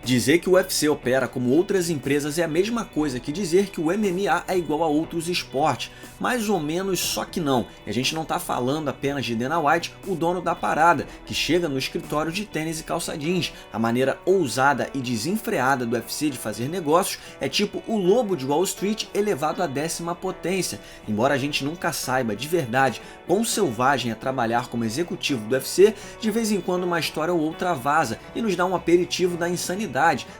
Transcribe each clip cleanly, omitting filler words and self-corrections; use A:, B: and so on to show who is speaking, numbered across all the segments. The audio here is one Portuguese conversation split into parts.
A: Dizer que o UFC opera como outras empresas é a mesma coisa que dizer que o MMA é igual a outros esportes. Mais ou menos, só que não. A gente não tá falando apenas de Dana White, o dono da parada, que chega no escritório de tênis e calça jeans. A maneira ousada e desenfreada do UFC de fazer negócios é tipo o lobo de Wall Street elevado à 10ª potência. Embora a gente nunca saiba de verdade quão selvagem é trabalhar como executivo do UFC, de vez em quando uma história ou outra vaza e nos dá um aperitivo da insanidade,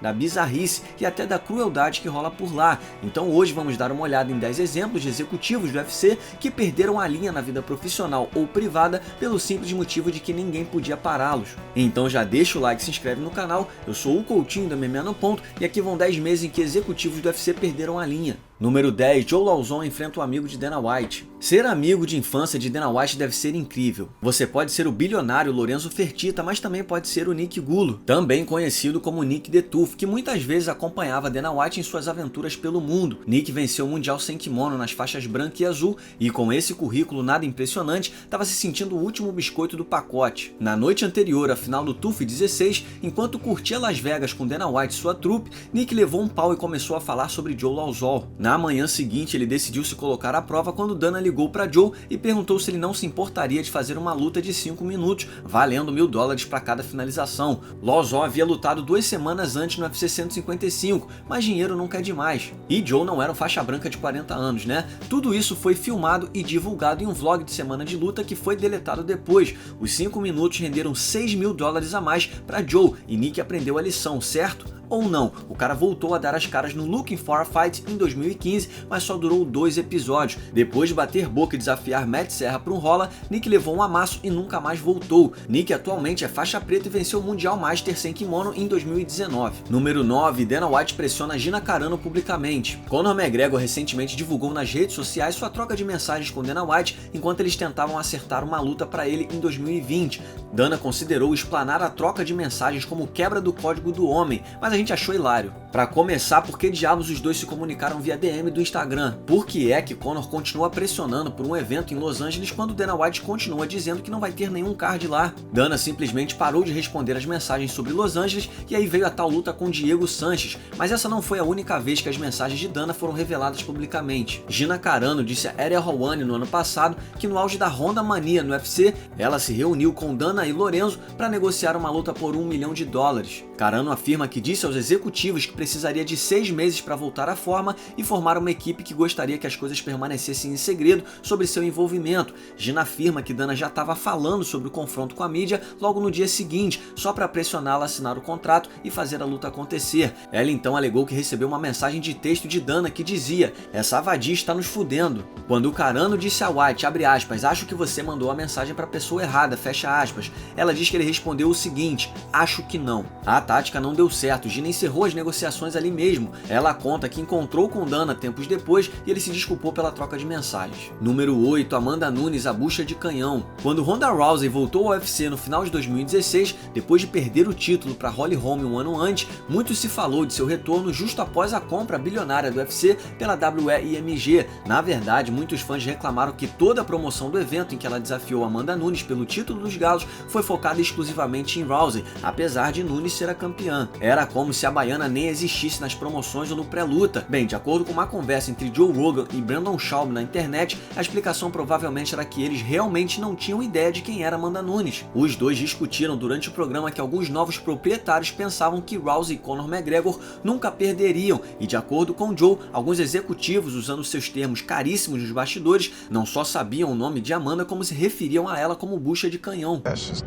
A: da bizarrice e até da crueldade que rola por lá. Então hoje vamos dar uma olhada em 10 exemplos de executivos do UFC que perderam a linha na vida profissional ou privada pelo simples motivo de que ninguém podia pará-los. Então já deixa o like e se inscreve no canal. Eu sou o Coutinho do MMA no Ponto e aqui vão 10 meses em que executivos do UFC perderam a linha. Número 10. Joe Lauzon enfrenta o amigo de Dana White. Ser amigo de infância de Dana White deve ser incrível. Você pode ser o bilionário Lorenzo Fertitta, mas também pode ser o Nick Gulo, também conhecido como Nick the Tooth, que muitas vezes acompanhava Dana White em suas aventuras pelo mundo. Nick venceu o Mundial sem kimono nas faixas branca e azul, e com esse currículo nada impressionante, estava se sentindo o último biscoito do pacote. Na noite anterior à final do TUF 16, enquanto curtia Las Vegas com Dana White e sua trupe, Nick levou um pau e começou a falar sobre Joe Lauzon. Na manhã seguinte, ele decidiu se colocar à prova quando Dana ligou para Joe e perguntou se ele não se importaria de fazer uma luta de 5 minutos, valendo $1000 para cada finalização. Lauzon havia lutado 2 semanas antes no UFC 155, mas dinheiro nunca é demais. E Joe não era um faixa branca de 40 anos, né? Tudo isso foi filmado e divulgado em um vlog de semana de luta que foi deletado depois. Os 5 minutos renderam $6.000 a mais para Joe e Nick aprendeu a lição, certo? Ou não, o cara voltou a dar as caras no Looking for a Fight em 2015, mas só durou 2 episódios. Depois de bater boca e desafiar Matt Serra para um rola, Nick levou um amasso e nunca mais voltou. Nick atualmente é faixa preta e venceu o Mundial Master sem kimono em 2019. Número 9. Dana White pressiona Gina Carano publicamente. Conor McGregor recentemente divulgou nas redes sociais sua troca de mensagens com Dana White enquanto eles tentavam acertar uma luta para ele em 2020. Dana considerou explanar a troca de mensagens como quebra do código do homem, mas a gente achou hilário. Pra começar, por que diabos os dois se comunicaram via DM do Instagram? Por que é que Conor continua pressionando por um evento em Los Angeles quando Dana White continua dizendo que não vai ter nenhum card lá? Dana simplesmente parou de responder as mensagens sobre Los Angeles e aí veio a tal luta com Diego Sanches, mas essa não foi a única vez que as mensagens de Dana foram reveladas publicamente. Gina Carano disse a Ariel Helwani no ano passado que no auge da Honda Mania no UFC, ela se reuniu com Dana e Lorenzo para negociar uma luta por $1 milhão. Carano afirma que disse aos executivos que precisaria de 6 meses para voltar à forma e formar uma equipe que gostaria que as coisas permanecessem em segredo sobre seu envolvimento. Gina afirma que Dana já estava falando sobre o confronto com a mídia logo no dia seguinte, só para pressioná-la a assinar o contrato e fazer a luta acontecer. Ela então alegou que recebeu uma mensagem de texto de Dana que dizia: "Essa vadia está nos fudendo". Quando o Carano disse a White, abre aspas, "Acho que você mandou a mensagem para a pessoa errada", fecha aspas, ela diz que ele respondeu o seguinte: "Acho que não". A tática não deu certo, Gina encerrou as negociações ali mesmo. Ela conta que encontrou com Dana tempos depois e ele se desculpou pela troca de mensagens. Número 8. Amanda Nunes, a bucha de canhão. Quando Ronda Rousey voltou ao UFC no final de 2016, depois de perder o título para Holly Holm um ano antes, muito se falou de seu retorno justo após a compra bilionária do UFC pela WEIMG. Na verdade, muitos fãs reclamaram que toda a promoção do evento em que ela desafiou Amanda Nunes pelo título dos galos foi focada exclusivamente em Rousey, apesar de Nunes ser a campeã. Era como se a baiana nem existisse nas promoções ou no pré-luta. Bem, de acordo com uma conversa entre Joe Rogan e Brandon Schaub na internet, a explicação provavelmente era que eles realmente não tinham ideia de quem era Amanda Nunes. Os dois discutiram durante o programa que alguns novos proprietários pensavam que Rousey e Conor McGregor nunca perderiam, e de acordo com Joe, alguns executivos, usando seus termos caríssimos nos bastidores, não só sabiam o nome de Amanda, como se referiam a ela como bucha de canhão.
B: That's just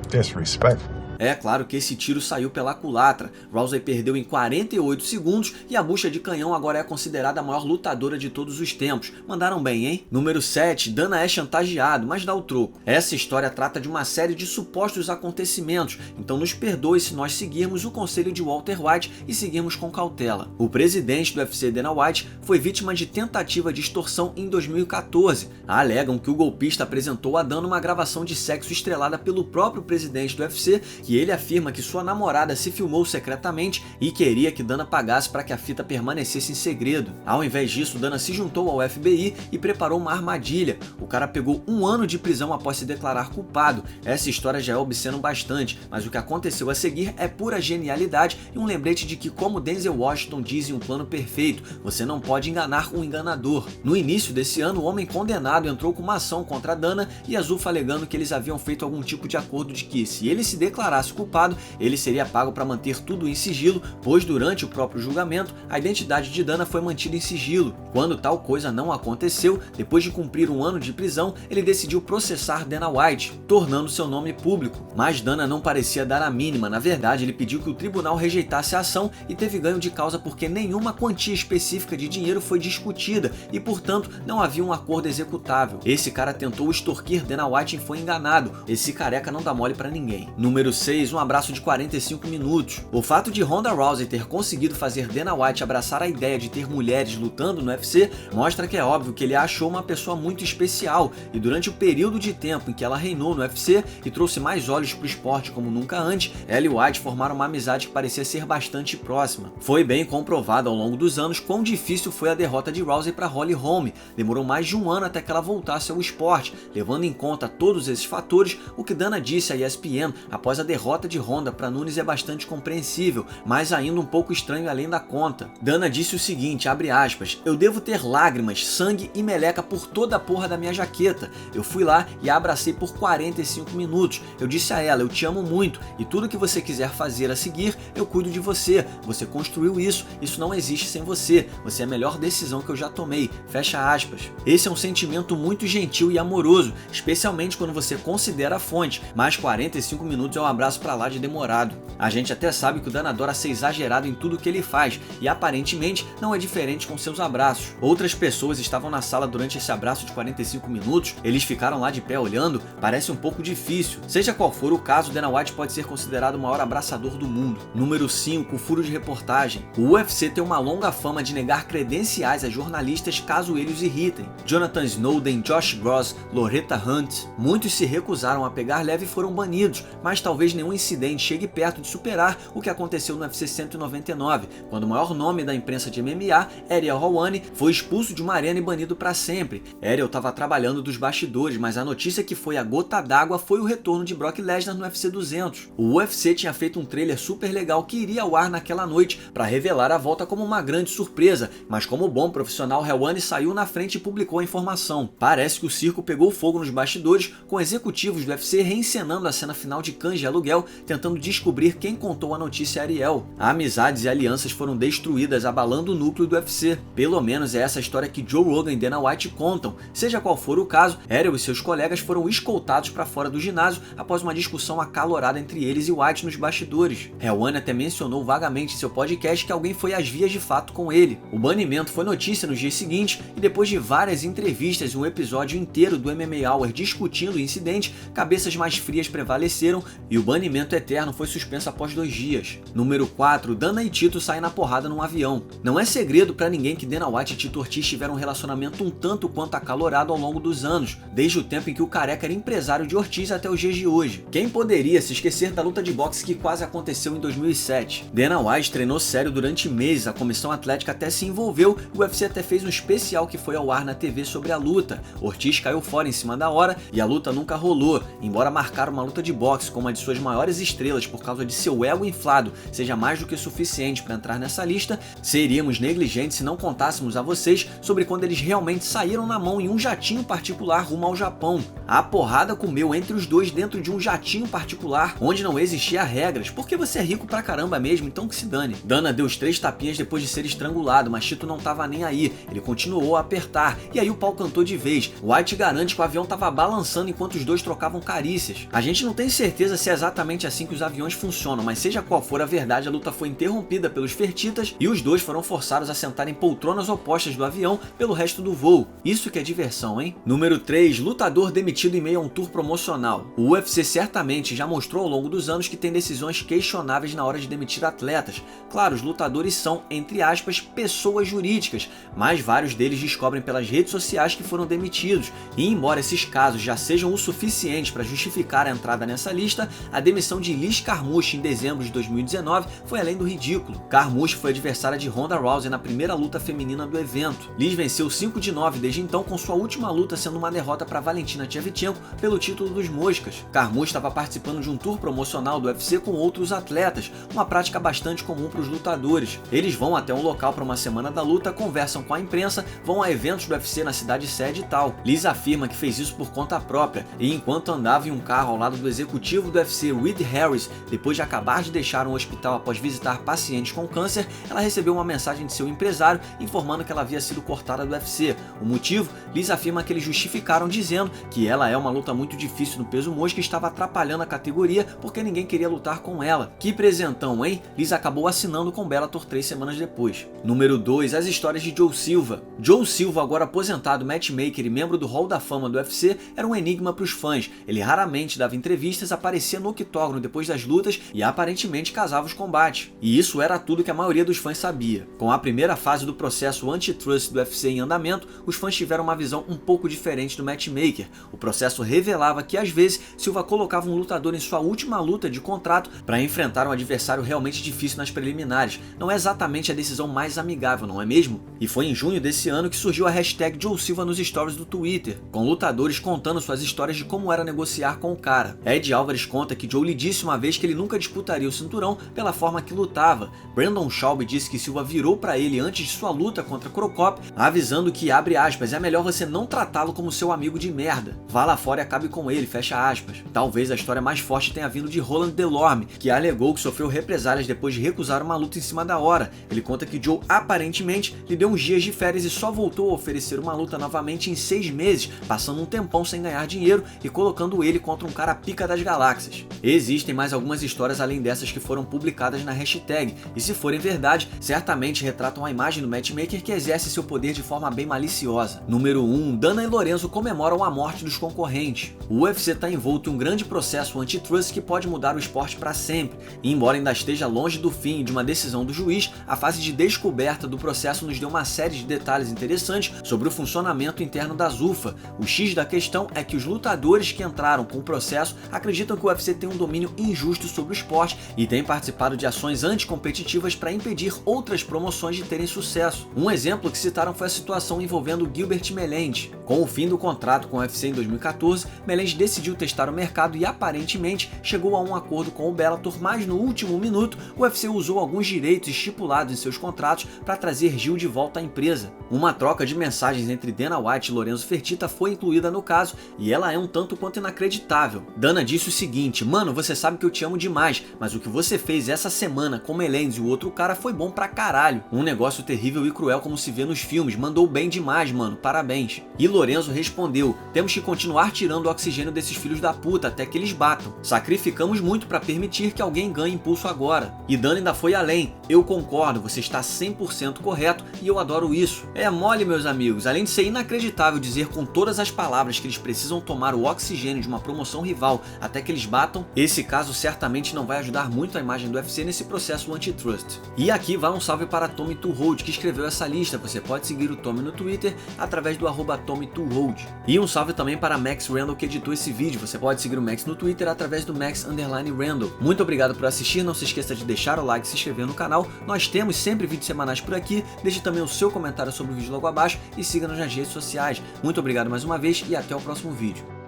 B: disrespectful.
A: É claro que esse tiro saiu pela culatra. Rousey perdeu em 48 segundos e a bucha de canhão agora é considerada a maior lutadora de todos os tempos. Mandaram bem, hein? Número 7. Dana é chantageado, mas dá o troco. Essa história trata de uma série de supostos acontecimentos, então nos perdoe se nós seguirmos o conselho de Walter White e seguirmos com cautela. O presidente do UFC, Dana White, foi vítima de tentativa de extorsão em 2014. Alegam que o golpista apresentou a Dana uma gravação de sexo estrelada pelo próprio presidente do UFC, que que ele afirma que sua namorada se filmou secretamente e queria que Dana pagasse para que a fita permanecesse em segredo. Ao invés disso, Dana se juntou ao FBI e preparou uma armadilha. O cara pegou 1 ano de prisão após se declarar culpado. Essa história já é obscena bastante, mas o que aconteceu a seguir é pura genialidade e um lembrete de que, como Denzel Washington diz em Um Plano Perfeito, você não pode enganar um enganador. No início desse ano, o homem condenado entrou com uma ação contra Dana e a Zuffa alegando que eles haviam feito algum tipo de acordo de que, se ele se declarasse culpado, ele seria pago para manter tudo em sigilo, pois durante o próprio julgamento, a identidade de Dana foi mantida em sigilo. Quando tal coisa não aconteceu, depois de cumprir 1 ano de prisão, ele decidiu processar Dana White, tornando seu nome público. Mas Dana não parecia dar a mínima. Na verdade, ele pediu que o tribunal rejeitasse a ação e teve ganho de causa porque nenhuma quantia específica de dinheiro foi discutida e, portanto, não havia um acordo executável. Esse cara tentou extorquir Dana White e foi enganado. Esse careca não dá mole pra ninguém. Número 6, um abraço de 45 minutos. O fato de Ronda Rousey ter conseguido fazer Dana White abraçar a ideia de ter mulheres lutando no UFC mostra que é óbvio que ele a achou uma pessoa muito especial, e durante o período de tempo em que ela reinou no UFC e trouxe mais olhos pro esporte como nunca antes, ela e White formaram uma amizade que parecia ser bastante próxima. Foi bem comprovado ao longo dos anos quão difícil foi a derrota de Rousey para Holly Holm. Demorou mais de 1 ano até que ela voltasse ao esporte. Levando em conta todos esses fatores, o que Dana disse à ESPN após a derrota de Ronda para Nunes é bastante compreensível, mas ainda um pouco estranho além da conta. Dana disse o seguinte, abre aspas, eu devo ter lágrimas, sangue e meleca por toda a porra da minha jaqueta. Eu fui lá e a abracei por 45 minutos. Eu disse a ela, eu te amo muito e tudo que você quiser fazer a seguir, eu cuido de você. Você construiu isso não existe sem você. Você é a melhor decisão que eu já tomei. Fecha aspas. Esse é um sentimento muito gentil e amoroso, especialmente quando você considera a fonte, mas 45 minutos é um abraço pra lá de demorado. A gente até sabe que o Dana adora ser exagerado em tudo que ele faz, e aparentemente não é diferente com seus abraços. Outras pessoas estavam na sala durante esse abraço de 45 minutos, eles ficaram lá de pé olhando, parece um pouco difícil. Seja qual for o caso, Dana White pode ser considerado o maior abraçador do mundo. Número 5, furo de reportagem. O UFC tem uma longa fama de negar credenciais a jornalistas caso eles os irritem. Jonathan Snowden, Josh Gross, Loretta Hunt, muitos se recusaram a pegar leve e foram banidos, mas talvez nenhum incidente chegue perto de superar o que aconteceu no UFC 199, quando o maior nome da imprensa de MMA, Ariel Helwani, foi expulso de uma arena e banido para sempre. Ariel estava trabalhando dos bastidores, mas a notícia que foi a gota d'água foi o retorno de Brock Lesnar no UFC 200. O UFC tinha feito um trailer super legal que iria ao ar naquela noite para revelar a volta como uma grande surpresa, mas como bom profissional, Helwani saiu na frente e publicou a informação. Parece que o circo pegou fogo nos bastidores, com executivos do UFC reencenando a cena final de Cães de Aluguel, tentando descobrir quem contou a notícia a Ariel. Amizades e alianças foram destruídas, abalando o núcleo do UFC. Pelo menos é essa a história que Joe Rogan e Dana White contam. Seja qual for o caso, Ariel e seus colegas foram escoltados para fora do ginásio após uma discussão acalorada entre eles e White nos bastidores. Helwani até mencionou vagamente em seu podcast que alguém foi às vias de fato com ele. O banimento foi notícia nos dias seguintes e depois de várias entrevistas e um episódio inteiro do MMA Hour discutindo o incidente, cabeças mais frias prevaleceram e o banimento eterno foi suspenso após 2 dias. Número 4, Dana e Tito saem na porrada num avião. Não é segredo pra ninguém que Dana White e Tito Ortiz tiveram um relacionamento um tanto quanto acalorado ao longo dos anos, desde o tempo em que o careca era empresário de Ortiz até os dias de hoje. Quem poderia se esquecer da luta de boxe que quase aconteceu em 2007? Dana White treinou sério durante meses, a comissão atlética até se envolveu, o UFC até fez um especial que foi ao ar na TV sobre a luta. Ortiz caiu fora em cima da hora e a luta nunca rolou, embora marcar uma luta de boxe com uma de suas maiores estrelas por causa de seu ego inflado seja mais do que suficiente para entrar nessa lista, seríamos negligentes se não contássemos a vocês sobre quando eles realmente saíram na mão em um jatinho particular rumo ao Japão. A porrada comeu entre os dois dentro de um jatinho particular, onde não existia regras, porque você é rico pra caramba mesmo, então que se dane. Dana deu os 3 tapinhas depois de ser estrangulado, mas Tito não tava nem aí, ele continuou a apertar, e aí o pau cantou de vez. White garante que o avião tava balançando enquanto os dois trocavam carícias. A gente não tem certeza se é exatamente assim que os aviões funcionam, mas seja qual for a verdade, a luta foi interrompida pelos fertitas e os dois foram forçados a sentar em poltronas opostas do avião pelo resto do voo. Isso que é diversão, hein? Número 3, lutador demitido em meio a um tour promocional. O UFC certamente já mostrou ao longo dos anos que tem decisões questionáveis na hora de demitir atletas. Claro, os lutadores são, entre aspas, pessoas jurídicas, mas vários deles descobrem pelas redes sociais que foram demitidos. E embora esses casos já sejam o suficiente para justificar a entrada nessa lista, a demissão de Liz Carmouche em dezembro de 2019 foi além do ridículo. Carmouche foi adversária de Ronda Rousey na primeira luta feminina do evento. Liz venceu 5 de 9 desde então, com sua última luta sendo uma derrota para Valentina Shevchenko pelo título dos Moscas. Carmouche estava participando de um tour promocional do UFC com outros atletas, uma prática bastante comum para os lutadores. Eles vão até um local para uma semana da luta, conversam com a imprensa, vão a eventos do UFC na cidade sede e tal. Liz afirma que fez isso por conta própria e enquanto andava em um carro ao lado do executivo do UFC, Reed Harris, depois de acabar de deixar um hospital após visitar pacientes com câncer, ela recebeu uma mensagem de seu empresário informando que ela havia sido cortada do UFC. O motivo? Liz afirma que eles justificaram dizendo que ela é uma luta muito difícil no peso mosca e estava atrapalhando a categoria porque ninguém queria lutar com ela. Que presentão, hein? Liz acabou assinando com Bellator 3 semanas depois. Número 2. As histórias de Joe Silva. Joe Silva, agora aposentado matchmaker e membro do Hall da Fama do UFC, era um enigma para os fãs. Ele raramente dava entrevistas, aparecia no octógono depois das lutas e aparentemente casava os combates. E isso era tudo que a maioria dos fãs sabia. Com a primeira fase do processo antitrust do UFC em andamento, os fãs tiveram uma visão um pouco diferente do matchmaker. O processo revelava que às vezes Silva colocava um lutador em sua última luta de contrato para enfrentar um adversário realmente difícil nas preliminares. Não é exatamente a decisão mais amigável, não é mesmo? E foi em junho desse ano que surgiu a hashtag Joe Silva nos stories do Twitter, com lutadores contando suas histórias de como era negociar com o cara. Ed Álvares conta que Joe lhe disse uma vez que ele nunca disputaria o cinturão pela forma que lutava. Brandon Schaub disse que Silva virou para ele antes de sua luta contra Crocop, avisando que, abre aspas, é melhor você não tratá-lo como seu amigo de merda. Vá lá fora e acabe com ele, fecha aspas. Talvez a história mais forte tenha vindo de Roland Delorme, que alegou que sofreu represálias depois de recusar uma luta em cima da hora. Ele conta que Joe aparentemente lhe deu uns dias de férias e só voltou a oferecer uma luta novamente em 6 meses, passando um tempão sem ganhar dinheiro e colocando ele contra um cara pica das galáxias. Existem mais algumas histórias além dessas que foram publicadas na hashtag, e se forem verdade, certamente retratam a imagem do matchmaker que exerce seu poder de forma bem maliciosa. Número 1. Dana e Lorenzo comemoram a morte dos concorrentes. O UFC está envolto em um grande processo antitrust que pode mudar o esporte para sempre, e embora ainda esteja longe do fim de uma decisão do juiz, a fase de descoberta do processo nos deu uma série de detalhes interessantes sobre o funcionamento interno da ZUFA. O X da questão é que os lutadores que entraram com o processo acreditam que o UFC tem um domínio injusto sobre o esporte e tem participado de ações anticompetitivas para impedir outras promoções de terem sucesso. Um exemplo que citaram foi a situação envolvendo Gilbert Melendez. Com o fim do contrato com o UFC em 2014, Melendez decidiu testar o mercado e aparentemente chegou a um acordo com o Bellator, mas no último minuto o UFC usou alguns direitos estipulados em seus contratos para trazer Gil de volta à empresa. Uma troca de mensagens entre Dana White e Lorenzo Fertitta foi incluída no caso e ela é um tanto quanto inacreditável. Dana disse o seguinte: mano, você sabe que eu te amo demais, mas o que você fez essa semana com Melendez e o outro cara foi bom pra caralho. Um negócio terrível e cruel como se vê nos filmes, mandou bem demais, mano, parabéns. E Lorenzo respondeu: temos que continuar tirando o oxigênio desses filhos da puta até que eles batam. Sacrificamos muito pra permitir que alguém ganhe impulso agora. E Dana ainda foi além: eu concordo, você está 100% correto e eu adoro isso. É mole, meus amigos, além de ser inacreditável dizer com todas as palavras que eles precisam tomar o oxigênio de uma promoção rival até que eles batam, esse caso certamente não vai ajudar muito a imagem do UFC nesse processo antitrust. E aqui vai um salve para Tommy Tuhold, que escreveu essa lista. Você pode seguir o Tommy no Twitter através do @TommyTuhold. E um salve também para Max Randall, que editou esse vídeo. Você pode seguir o Max no Twitter através do Max_Randall. Muito obrigado por assistir, não se esqueça de deixar o like e se inscrever no canal. Nós temos sempre vídeos semanais por aqui. Deixe também o seu comentário sobre o vídeo logo abaixo e siga-nos nas redes sociais. Muito obrigado mais uma vez e até o próximo vídeo.